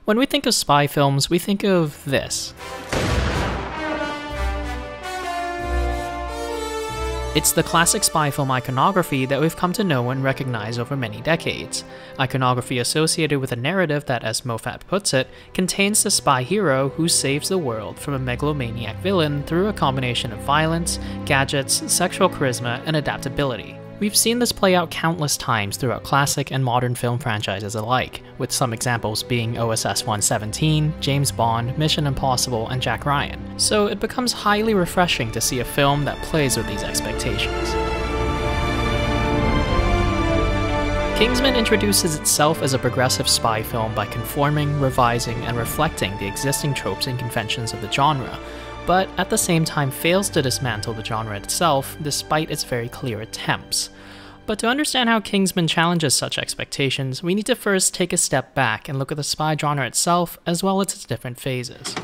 When we think of spy films, we think of this. It's the classic spy film iconography that we've come to know and recognize over many decades. Iconography associated with a narrative that, as Moffat puts it, contains the spy hero who saves the world from a megalomaniac villain through a combination of violence, gadgets, sexual charisma, and adaptability. We've seen this play out countless times throughout classic and modern film franchises alike, with some examples being OSS 117, James Bond, Mission Impossible, and Jack Ryan. So it becomes highly refreshing to see a film that plays with these expectations. Kingsman introduces itself as a progressive spy film by conforming, revising, and reflecting the existing tropes and conventions of the genre, but at the same time fails to dismantle the genre itself despite its very clear attempts. But to understand how Kingsman challenges such expectations, we need to first take a step back and look at the spy genre itself as well as its different phases.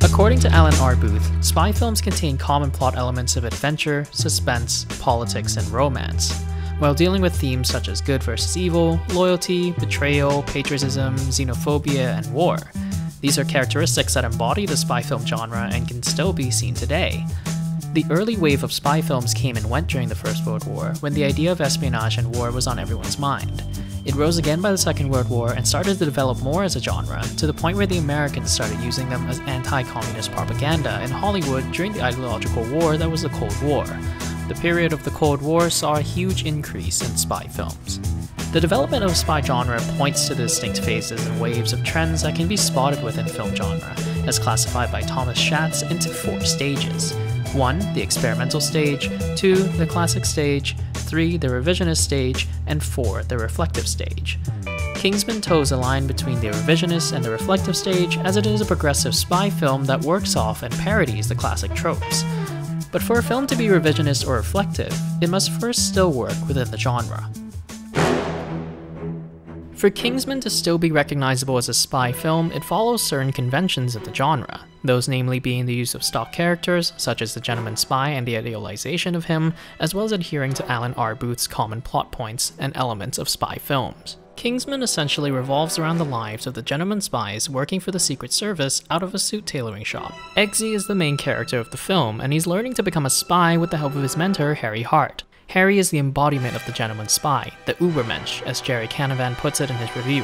According to Alan R. Booth, spy films contain common plot elements of adventure, suspense, politics, and romance, while dealing with themes such as good versus evil, loyalty, betrayal, patriotism, xenophobia, and war. These are characteristics that embody the spy film genre and can still be seen today. The early wave of spy films came and went during the First World War, when the idea of espionage and war was on everyone's mind. It rose again by the Second World War and started to develop more as a genre, to the point where the Americans started using them as anti-communist propaganda in Hollywood during the ideological war that was the Cold War. The period of the Cold War saw a huge increase in spy films. The development of the spy genre points to the distinct phases and waves of trends that can be spotted within film genre, as classified by Thomas Schatz into 4 stages. 1. The experimental stage, 2. The classic stage, 3. The revisionist stage, and 4. The reflective stage. Kingsman toes a line between the revisionist and the reflective stage, as it is a progressive spy film that works off and parodies the classic tropes. But for a film to be revisionist or reflective, it must first still work within the genre. For Kingsman to still be recognizable as a spy film, it follows certain conventions of the genre, those namely being the use of stock characters, such as the gentleman spy and the idealization of him, as well as adhering to Alan R. Booth's common plot points and elements of spy films. Kingsman essentially revolves around the lives of the gentleman spies working for the Secret Service out of a suit tailoring shop. Eggsy is the main character of the film, and he's learning to become a spy with the help of his mentor, Harry Hart. Harry is the embodiment of the gentleman spy, the Ubermensch, as Jerry Canavan puts it in his review.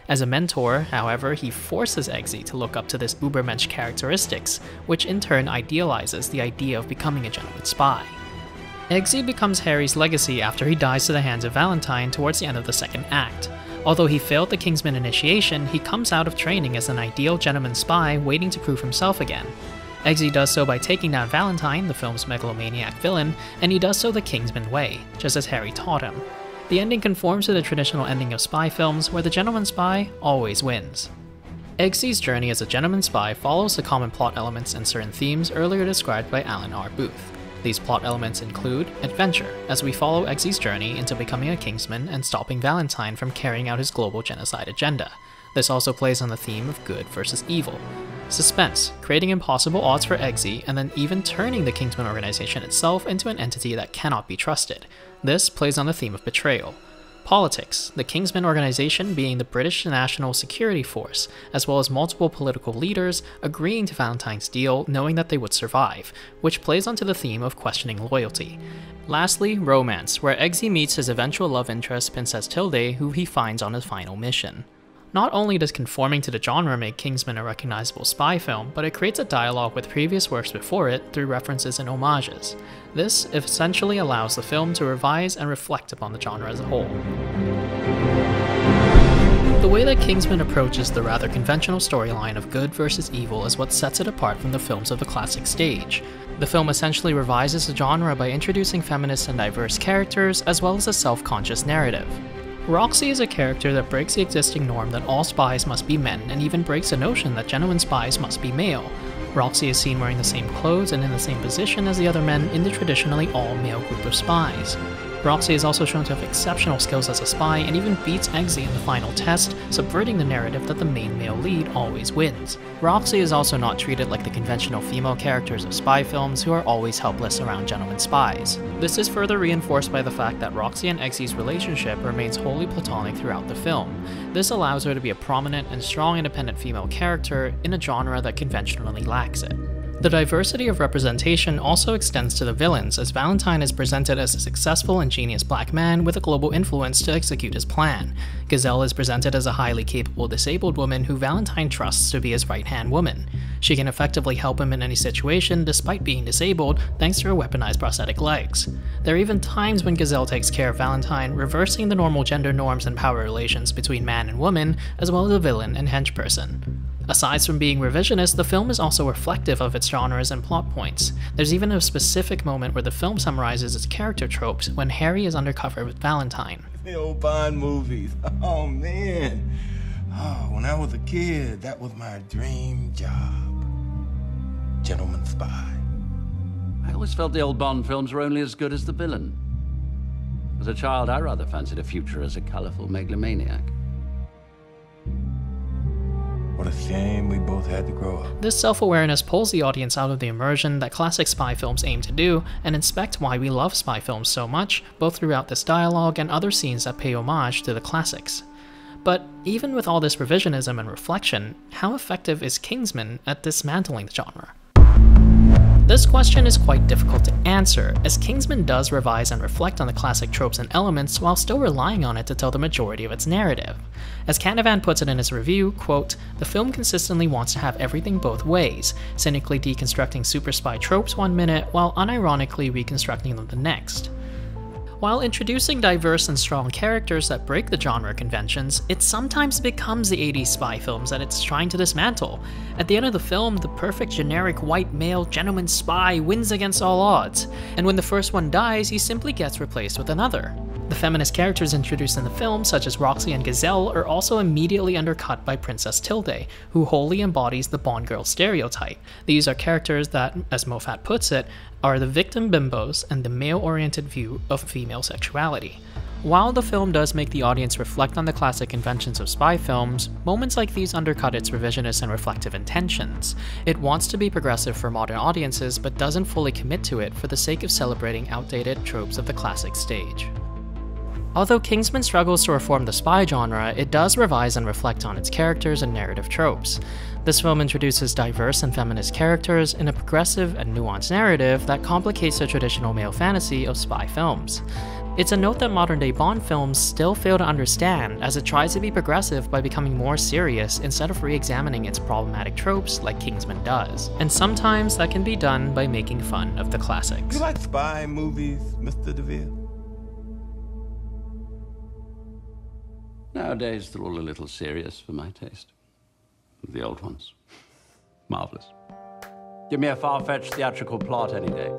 As a mentor, however, he forces Eggsy to look up to this Ubermensch characteristics, which in turn idealizes the idea of becoming a gentleman spy. Eggsy becomes Harry's legacy after he dies to the hands of Valentine towards the end of the second act. Although he failed the Kingsman initiation, he comes out of training as an ideal gentleman spy waiting to prove himself again. Eggsy does so by taking down Valentine, the film's megalomaniac villain, and he does so the Kingsman way, just as Harry taught him. The ending conforms to the traditional ending of spy films, where the gentleman spy always wins. Eggsy's journey as a gentleman spy follows the common plot elements and certain themes earlier described by Alan R. Booth. These plot elements include adventure, as we follow Eggsy's journey into becoming a Kingsman and stopping Valentine from carrying out his global genocide agenda. This also plays on the theme of good versus evil. Suspense, creating impossible odds for Eggsy and then even turning the Kingsman organization itself into an entity that cannot be trusted. This plays on the theme of betrayal. Politics, the Kingsman organization being the British National Security Force, as well as multiple political leaders agreeing to Valentine's deal knowing that they would survive, which plays onto the theme of questioning loyalty. Lastly, romance, where Eggsy meets his eventual love interest, Princess Tilde, who he finds on his final mission. Not only does conforming to the genre make Kingsman a recognizable spy film, but it creates a dialogue with previous works before it through references and homages. This essentially allows the film to revise and reflect upon the genre as a whole. The way that Kingsman approaches the rather conventional storyline of good versus evil is what sets it apart from the films of the classic stage. The film essentially revises the genre by introducing feminist and diverse characters, as well as a self-conscious narrative. Roxy is a character that breaks the existing norm that all spies must be men, and even breaks the notion that gentlemen spies must be male. Roxy is seen wearing the same clothes and in the same position as the other men in the traditionally all-male group of spies. Roxy is also shown to have exceptional skills as a spy and even beats Eggsy in the final test, subverting the narrative that the main male lead always wins. Roxy is also not treated like the conventional female characters of spy films who are always helpless around gentlemen spies. This is further reinforced by the fact that Roxy and Eggsy's relationship remains wholly platonic throughout the film. This allows her to be a prominent and strong independent female character in a genre that conventionally lacks it. The diversity of representation also extends to the villains, as Valentine is presented as a successful and genius black man with a global influence to execute his plan. Gazelle is presented as a highly capable disabled woman who Valentine trusts to be his right-hand woman. She can effectively help him in any situation despite being disabled thanks to her weaponized prosthetic legs. There are even times when Gazelle takes care of Valentine, reversing the normal gender norms and power relations between man and woman, as well as a villain and henchperson. Aside from being revisionist, the film is also reflective of its genres and plot points. There's even a specific moment where the film summarizes its character tropes when Harry is undercover with Valentine. The old Bond movies. Oh, man. Oh, when I was a kid, that was my dream job. Gentleman spy. I always felt the old Bond films were only as good as the villain. As a child, I rather fancied a future as a colorful megalomaniac. What a shame we both had to grow up. This self-awareness pulls the audience out of the immersion that classic spy films aim to do, and inspect why we love spy films so much, both throughout this dialogue and other scenes that pay homage to the classics. But even with all this revisionism and reflection, how effective is Kingsman at dismantling the genre? This question is quite difficult to answer, as Kingsman does revise and reflect on the classic tropes and elements while still relying on it to tell the majority of its narrative. As Canavan puts it in his review, quote, "The film consistently wants to have everything both ways, cynically deconstructing super spy tropes one minute while unironically reconstructing them the next." While introducing diverse and strong characters that break the genre conventions, it sometimes becomes the 80s spy films that it's trying to dismantle. At the end of the film, the perfect generic white male gentleman spy wins against all odds, and when the first one dies, he simply gets replaced with another. The feminist characters introduced in the film, such as Roxy and Gazelle, are also immediately undercut by Princess Tilde, who wholly embodies the Bond girl stereotype. These are characters that, as Moffat puts it, are the victim bimbos and the male-oriented view of female sexuality. While the film does make the audience reflect on the classic conventions of spy films, moments like these undercut its revisionist and reflective intentions. It wants to be progressive for modern audiences, but doesn't fully commit to it for the sake of celebrating outdated tropes of the classic stage. Although Kingsman struggles to reform the spy genre, it does revise and reflect on its characters and narrative tropes. This film introduces diverse and feminist characters in a progressive and nuanced narrative that complicates the traditional male fantasy of spy films. It's a note that modern-day Bond films still fail to understand, as it tries to be progressive by becoming more serious instead of re-examining its problematic tropes like Kingsman does. And sometimes that can be done by making fun of the classics. You like spy movies, Mr. DeVille? Nowadays, they're all a little serious for my taste. The old ones. Marvelous. Give me a far-fetched theatrical plot any day.